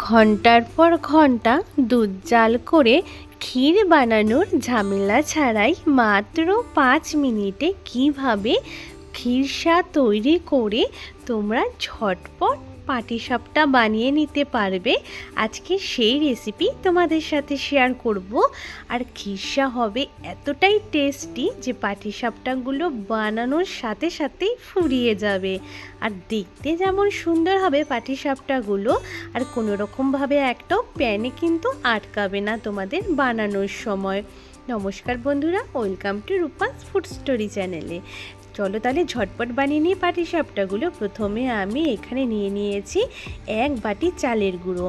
ঘন্টার পর ঘন্টা দুধ জাল করে ক্ষীর বানানোর ঝামেলা ছাড়াই মাত্র 5 মিনিটে কিভাবে ক্ষীরসা তৈরি করে তোমরা ঝটপট পাটিসাপটা বানিয়ে নিতে পারবে, আজকে সেই রেসিপি তোমাদের সাথে শেয়ার করব। আর ক্ষীরসা হবে এতটাই টেস্টি যে পাটিসাপটাগুলো বানানোর সাথে সাথেই ফুরিয়ে যাবে। আর দেখতে যেমন সুন্দর হবে পাটিসাপটাগুলো, আর কোনো রকমভাবে একটাও প্যানে কিন্তু আটকাবে না তোমাদের বানানোর সময়। নমস্কার বন্ধুরা, welcome to Rupa's food story চ্যানেলে। চলো তাহলে ঝটপট বানিয়ে নিই পাটিসাপটাগুলো। প্রথমে আমি এখানে নিয়ে নিয়েছি 1 বাটি চালের গুঁড়ো,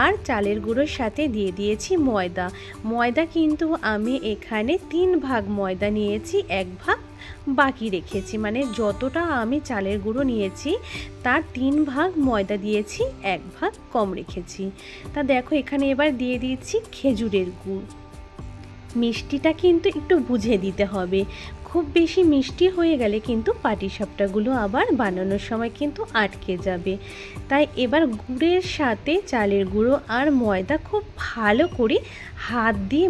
আর চালের গুঁড়োর সাথে দিয়ে দিয়েছি ময়দা। ময়দা কিন্তু আমি এখানে 3 ভাগ ময়দা নিয়েছি, 1 ভাগ বাকি রেখেছি, মানে যতটা আমি চালের গুঁড়ো নিয়েছি তার 3 ভাগ ময়দা দিয়েছি, 1 ভাগ কম রেখেছি। তা দেখো এখানে এবার দিয়ে দিয়েছি খেজুরের গুড়। মিষ্টিটা কিন্তু একটু বুঝে দিতে হবে, খুব বেশি মিষ্টি হয়ে গেলে কিন্তু পাটিসাপটাগুলো আবার বানানোর সময় কিন্তু আটকে যাবে। তাই এবার গুড়ের সাথে চালের গুঁড়ো আর ময়দা খুব ভালো করে হাত দিয়ে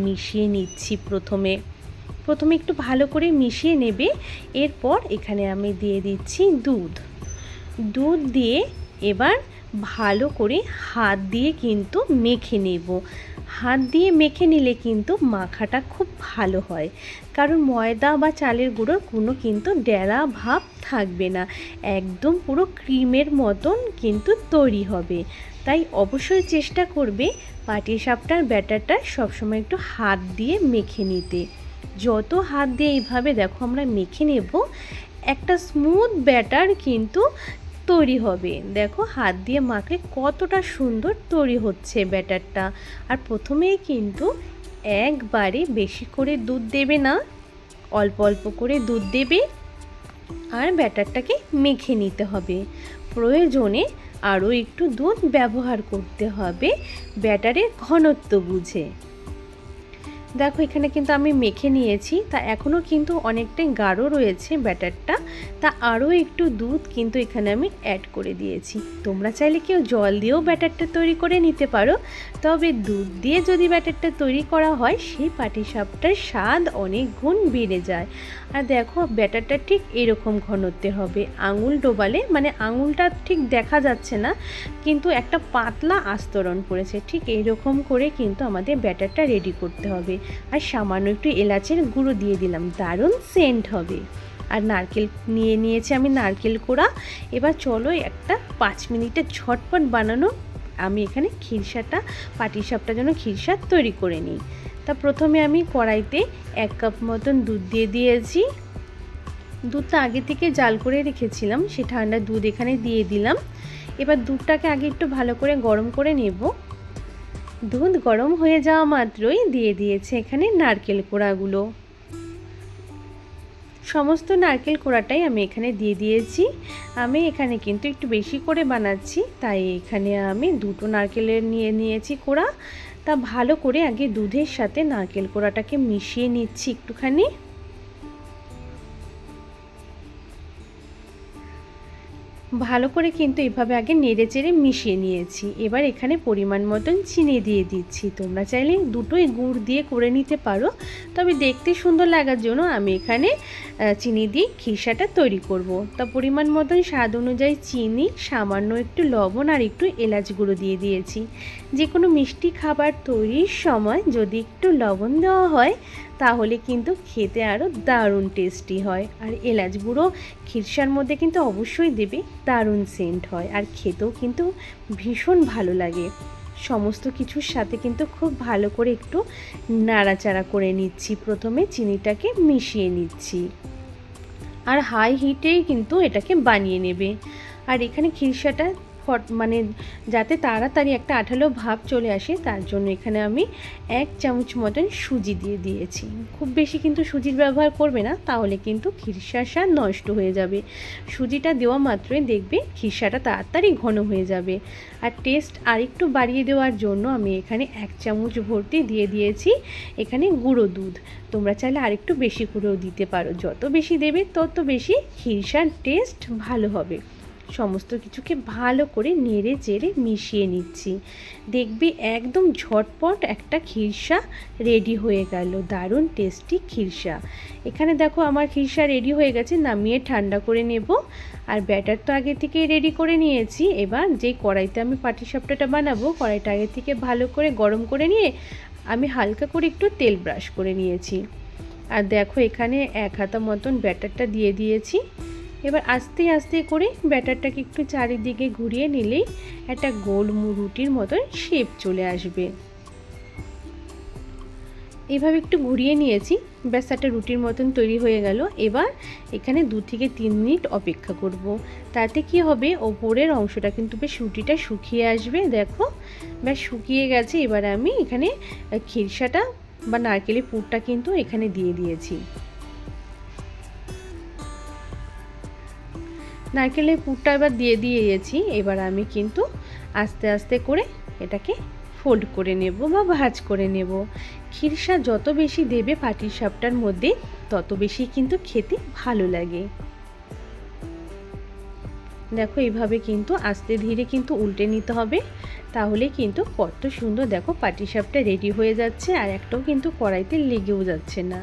মিশিয়ে নিচ্ছি। প্রথমে একটু ভালো করে মিশিয়ে নেবে। এরপর এখানে আমি দিয়ে দিচ্ছি দুধ দিয়ে এবার ভালো করে হাত দিয়ে কিন্তু মেখে নেব। হাত দিয়ে মেখে নিলে কিন্তু মাখাটা খুব ভালো হয়, কারণ ময়দা বা চালের গুঁড়োর কোনো কিন্তু ডেলা ভাব থাকবে না, একদম পুরো ক্রিমের মতন কিন্তু তৈরি হবে। তাই অবশ্যই চেষ্টা করবে পাটিসাপটার ব্যাটারটা সবসময় একটু হাত দিয়ে মেখে নিতে। যত হাত দিয়ে এইভাবে দেখো আমরা মেখে নেব, একটা স্মুথ ব্যাটার কিন্তু তৈরি হবে। দেখো হাত দিয়ে মাখলে কতটা সুন্দর তৈরি হচ্ছে ব্যাটারটা। আর প্রথমেই কিন্তু একবারে বেশি করে দুধ দেবে না, অল্প অল্প করে দুধ দেবে আর ব্যাটারটাকে মেখে নিতে হবে। প্রয়োজনে আরও একটু দুধ ব্যবহার করতে হবে ব্যাটারের ঘনত্ব বুঝে। দেখো এখানে কিন্তু আমি মেখে নিয়েছি, তা এখনও কিন্তু অনেকটাই গাঢ় রয়েছে ব্যাটারটা, তা আরও একটু দুধ কিন্তু এখানে আমি অ্যাড করে দিয়েছি। তোমরা চাইলে কেউ জল দিয়েও ব্যাটারটা তৈরি করে নিতে পারো, তবে দুধ দিয়ে যদি ব্যাটারটা তৈরি করা হয় সেই পাটিসাপটার স্বাদ অনেক গুণ বেড়ে যায়। আর দেখো ব্যাটারটা ঠিক এরকম ঘনত্বের হবে, আঙুল ডোবালে মানে আঙুলটা ঠিক দেখা যাচ্ছে না, কিন্তু একটা পাতলা আস্তরণ পড়েছে, ঠিক এইরকম করে কিন্তু আমাদের ব্যাটারটা রেডি করতে হবে। আর সামান্য একটু এলাচের গুঁড়ো দিয়ে দিলাম, দারুণ সেন্ট হবে। আর নারকেল নিয়েছি আমি, নারকেল কোড়া। এবার চলো একটা 5 মিনিটে ঝটপট বানানো আমি এখানে পাটিসাপটার জন্য ক্ষীরসা তৈরি করে নিই। তা প্রথমে আমি কড়াইতে 1 কাপ মতন দুধ দিয়ে দিয়েছি। দুধটা আগে থেকে জাল করে রেখেছিলাম, সে ঠান্ডা দুধ এখানে দিয়ে দিলাম। এবার দুধটাকে আগে একটু ভালো করে গরম করে নেব। দুধ গরম হয়ে যাওয়া মাত্রই দিয়ে দিয়েছে এখানে নারকেল কোড়াগুলো। সমস্ত নারকেল কোড়াটাই আমি এখানে দিয়ে দিয়েছি। আমি এখানে কিন্তু একটু বেশি করে বানাচ্ছি, তাই এখানে আমি 2টো নারকেলের নিয়েছি কোড়া। তা ভালো করে আগে দুধের সাথে নারকেল কোড়াটাকে মিশিয়ে নিচ্ছি একটুখানি। ভালো করে কিন্তু এভাবে আগে নেড়ে চেড়ে মিশিয়ে নিয়েছি। এবার এখানে পরিমাণ মতন চিনি দিয়ে দিচ্ছি। তোমরা চাইলে দুটোই গুড় দিয়ে করে নিতে পারো, তবে দেখতে সুন্দর লাগার জন্য আমি এখানে চিনি দিয়ে ক্ষীরসাটা তৈরি করব। তা পরিমাণ মতন স্বাদ অনুযায়ী চিনি, সামান্য একটু লবণ আর একটু এলাচ গুঁড়ো দিয়ে দিয়েছি। যে কোনো মিষ্টি খাবার তৈরির সময় যদি একটু লবণ দেওয়া হয় তাহলে কিন্তু খেতে আরও দারুণ টেস্টি হয়। আর এলাচ গুঁড়ো ক্ষীরসার মধ্যে কিন্তু অবশ্যই দেবে, দারুণ সেন্ট হয় আর খেতেও কিন্তু ভীষণ ভালো লাগে। সমস্ত কিছুর সাথে কিন্তু খুব ভালো করে একটু নাড়াচাড়া করে নিচ্ছি। প্রথমে চিনিটাকে মিশিয়ে নিচ্ছি আর হাই হিটেই কিন্তু এটাকে বানিয়ে নেবে। আর এখানে ক্ষীরসাটা মানে যাতে তাড়াতাড়ি একটা আঠালো ভাব চলে আসে তার জন্য এখানে আমি 1 চামচ মতন সুজি দিয়ে দিয়েছি। খুব বেশি কিন্তু সুজির ব্যবহার করবে না, তাহলে কিন্তু ক্ষীরসার স্বাদ নষ্ট হয়ে যাবে। সুজিটা দেওয়া মাত্রই দেখবে ক্ষীরসাটা তাড়াতাড়ি ঘন হয়ে যাবে। আর টেস্ট আরেকটু বাড়িয়ে দেওয়ার জন্য আমি এখানে 1 চামচ ভর্তি দিয়ে দিয়েছি এখানে গুঁড়ো দুধ। তোমরা চাইলে আরেকটু বেশি করেও দিতে পারো, যত বেশি দেবে তত বেশি ক্ষীরসার টেস্ট ভালো হবে। সমস্ত কিছুকে ভালো করে নেড়ে চেড়ে মিশিয়ে নিচ্ছি। দেখবি একদম ঝটপট একটা খিরসা রেডি হয়ে গেল, দারুণ টেস্টি খিরসা। এখানে দেখো আমার খিরসা রেডি হয়ে গেছে, নামিয়ে ঠান্ডা করে নেব। আর ব্যাটার তো আগে থেকে রেডি করে নিয়েছি। এবার যে কড়াইতে আমি পাটিসাপটাটা বানাবো, কড়াইটা আগে থেকে ভালো করে গরম করে নিয়ে আমি হালকা করে একটু তেল ব্রাশ করে নিয়েছি। আর দেখো এখানে 1 হাতা মতন ব্যাটারটা দিয়ে দিয়েছি। এবার আস্তে আস্তে করে ব্যাটারটাকে একটু চারিদিকে ঘুরিয়ে নিলেই একটা গোল রুটির মতন শেপ চলে আসবে। এইভাবে একটু ঘুরিয়ে নিয়েছি, ব্যাস একটা রুটির মতন তৈরি হয়ে গেল। এবার এখানে 2 থেকে 3 মিনিট অপেক্ষা করব। তাতে কি হবে, ওপরের অংশটা কিন্তু বেশ রুটিটা শুকিয়ে আসবে। দেখো ব্যাস শুকিয়ে গেছে। এবার আমি এখানে খিরসাটা বা নারকেলের পুরটা কিন্তু এখানে দিয়ে দিয়েছি। নারকেলের পুরটা এবার দিয়ে দিয়েছি। এবার আমি কিন্তু আস্তে আস্তে করে এটাকে ফোল্ড করে নেব বা ভাঁজ করে নেব। খিরসা যত বেশি দেবে পাটিসাপটার মধ্যে তত বেশি কিন্তু খেতে ভালো লাগে। দেখো এইভাবে কিন্তু আস্তে ধীরে কিন্তু উল্টে নিতে হবে, তাহলে কিন্তু কত সুন্দর দেখো পাটিসাপটা রেডি হয়ে যাচ্ছে। আর একটাও কিন্তু কড়াইতে লেগেও যাচ্ছে না।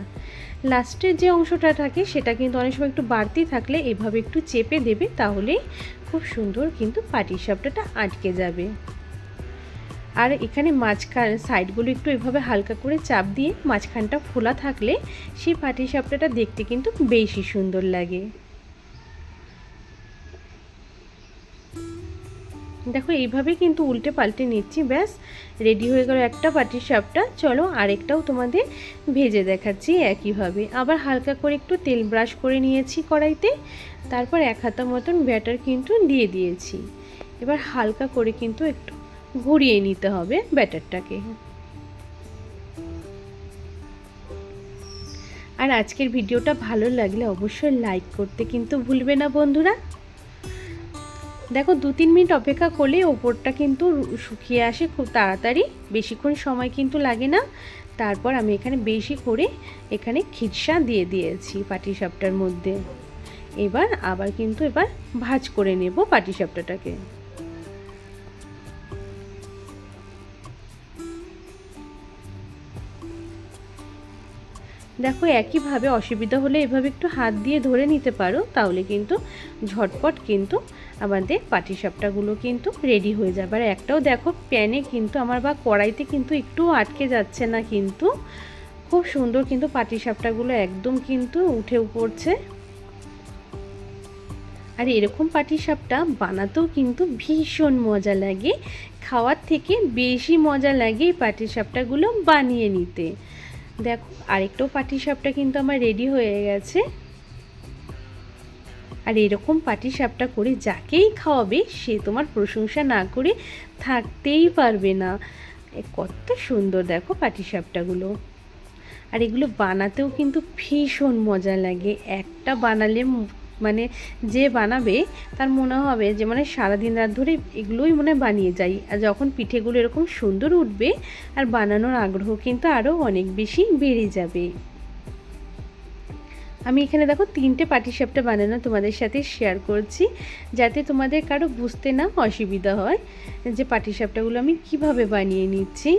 লাস্টের যে অংশটা থাকে সেটা কিন্তু অনেক সময় একটু বাড়তি থাকলে এভাবে একটু চেপে দেবে, তাহলেই খুব সুন্দর কিন্তু পাটিসাপটাটা আটকে যাবে। আর এখানে মাঝখান সাইডগুলো একটু এভাবে হালকা করে চাপ দিয়ে মাঝখানটা খোলা থাকলে সেই পাটিসাপটাটা দেখতে কিন্তু বেশি সুন্দর লাগে। দেখো এইভাবে কিন্তু উল্টে পাল্টে নিচ্ছি। ব্যাস রেডি হয়ে গেল একটা পাটিসাপটা। চলো আরেকটাও তোমাদের ভেজে দেখাচ্ছি একইভাবে। আবার হালকা করে একটু তেল ব্রাশ করে নিয়েছি কড়াইতে, তারপর 1 হাতা মতন ব্যাটার কিন্তু দিয়ে দিয়েছি। এবার হালকা করে কিন্তু একটু ঘুরিয়ে নিতে হবে ব্যাটারটাকে। আর আজকের ভিডিওটা ভালো লাগলে অবশ্যই লাইক করতে কিন্তু ভুলবে না বন্ধুরা। দেখো 2-3 মিনিট অপেক্ষা করলে ওপরটা কিন্তু শুকিয়ে আসে খুব তাড়াতাড়ি, বেশিক্ষণ সময় কিন্তু লাগে না। তারপর আমি এখানে বেশি করে এখানে খিরসা দিয়ে দিয়েছি পাটিসাপটার মধ্যে। এবার আবার কিন্তু এবার ভাঁজ করে নেব পাটিসাপটাটাকে। দেখো একইভাবে অসুবিধা হলে এভাবে একটু হাত দিয়ে ধরে নিতে পারো, তাহলে কিন্তু ঝটপট কিন্তু আমাদের পাটিসাপটাগুলো কিন্তু রেডি হয়ে যাবে। আর একটাও দেখো প্যানে কিন্তু আমার বা কড়াইতে কিন্তু একটু আটকে যাচ্ছে না, কিন্তু খুব সুন্দর কিন্তু পাটিসাপটাগুলো একদম কিন্তু উঠে পড়ছে। আর এরকম পাটিসাপটা বানাতেও কিন্তু ভীষণ মজা লাগে, খাওয়ার থেকে বেশি মজা লাগে এই পাটিসাপটাগুলো বানিয়ে নিতে। দেখো আরেকটাও পাটিসাপটা কিন্তু আমার রেডি হয়ে গেছে। আর এরকম পাটিসাপটা করে যাকেই খাওয়াবে সে তোমার প্রশংসা না করে থাকতেই পারবে না। কত সুন্দর দেখো পাটিসাপটাগুলো। আর এগুলো বানাতেও কিন্তু ভীষণ মজা লাগে। একটা বানালে মানে যে বানাবে তার মনে হবে যে মানে সারাদিন রাত ধরে এগুলোই মনে বানিয়ে যাই। আর যখন পিঠেগুলো এরকম সুন্দর উঠবে আর বানানোর আগ্রহ কিন্তু আরও অনেক বেশি বেড়ে যাবে। আমি এখানে দেখো 3টে পাটিসাপটা বানানো তোমাদের সাথে শেয়ার করছি, যাতে তোমাদের কারো বুঝতে না অসুবিধা হয় যে পাটিসাপটাগুলো আমি কিভাবে বানিয়ে নিচ্ছি।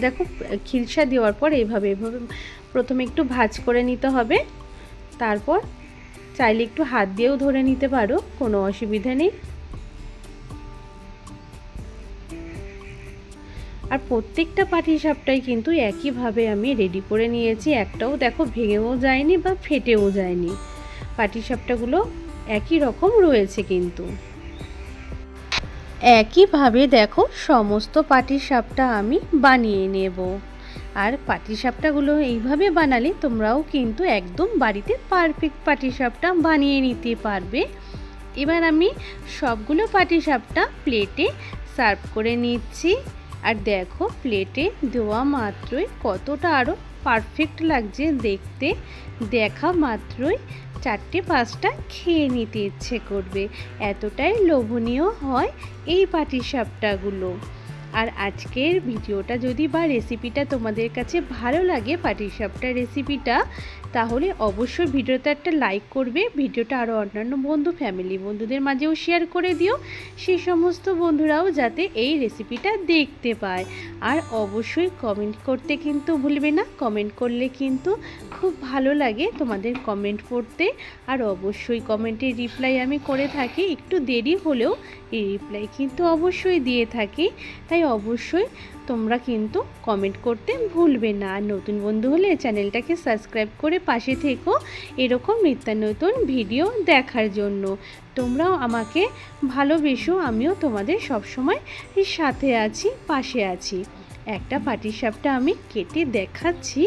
দেখো খিরসা দেওয়ার পর এভাবে প্রথমে একটু ভাঁজ করে নিতে হবে, তারপর চাইলে একটু হাত দিয়েও ধরে নিতে পারো, কোনো অসুবিধা নেই। আর প্রত্যেকটা পাটিসাপটাই কিন্তু একইভাবে আমি রেডি করে নিয়েছি। একটাও দেখো ভেঙেও যায়নি বা ফেটেও যায়নি, পাটিসাপটাগুলো একই রকম রয়েছে। কিন্তু একইভাবে দেখো সমস্ত পাটিসাপটা আমি বানিয়ে নেব। আর পাটিসাপটাগুলো এইভাবে বানালে তোমরাও কিন্তু একদম বাড়িতে পারফেক্ট পাটিসাপটা বানিয়ে নিতে পারবে। এবার আমি সবগুলো পাটিসাপটা প্লেটে সার্ভ করে নিচ্ছি। আর দেখো প্লেটে দেওয়া মাত্রই কতটা আরও পারফেক্ট লাগছে দেখতে, দেখা মাত্রই 4-5টা খেয়ে নিতে ইচ্ছে করবে, এতটাই লোভনীয় হয় এই পাটিসাপটাগুলো। আর আজকের ভিডিওটা যদি বা রেসিপিটা তোমাদের কাছে ভালো লাগে পাটিসাপটার রেসিপিটা, তাহলে অবশ্যই ভিডিওতে একটা লাইক করবে। ভিডিওটা আরও অন্যান্য ফ্যামিলি বন্ধুদের মাঝেও শেয়ার করে দিও, সেই সমস্ত বন্ধুরাও যাতে এই রেসিপিটা দেখতে পায়। আর অবশ্যই কমেন্ট করতে কিন্তু ভুলবে না, কমেন্ট করলে কিন্তু খুব ভালো লাগে তোমাদের কমেন্ট পড়তে। আর অবশ্যই কমেন্টের রিপ্লাই আমি করে থাকি, একটু দেরি হলেও এই রিপ্লাই কিন্তু অবশ্যই দিয়ে থাকি। তাই অবশ্যই তোমরা কিন্তু কমেন্ট করতে ভুলবে না। আর নতুন বন্ধু হলে চ্যানেলটাকে সাবস্ক্রাইব করে পাশে থেকো এরকম নিত্য নতুন ভিডিও দেখার জন্য। তোমরাও আমাকে ভালোবেসো, আমিও তোমাদের সবসময় সাথে আছি, পাশে আছি। একটা পাটিসাপটা আমি কেটে দেখাচ্ছি,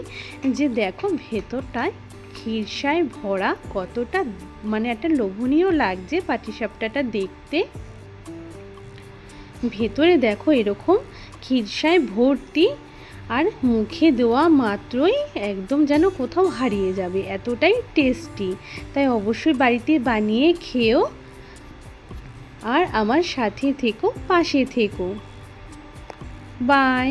যে দেখো ভেতরটায় খিরসায় ভরা, কতটা মানে একটা লোভনীয় লাগছে পাটিসাপটাটা দেখতে। ভেতরে দেখো এরকম খিরসায় ভর্তি, আর মুখে দেওয়া মাত্রই একদম যেন কোথাও হারিয়ে যাবে, এতটাই টেস্টি। তাই অবশ্যই বাড়িতে বানিয়ে খেও, আর আমার সাথে থেকো, পাশে থেকো। বাই।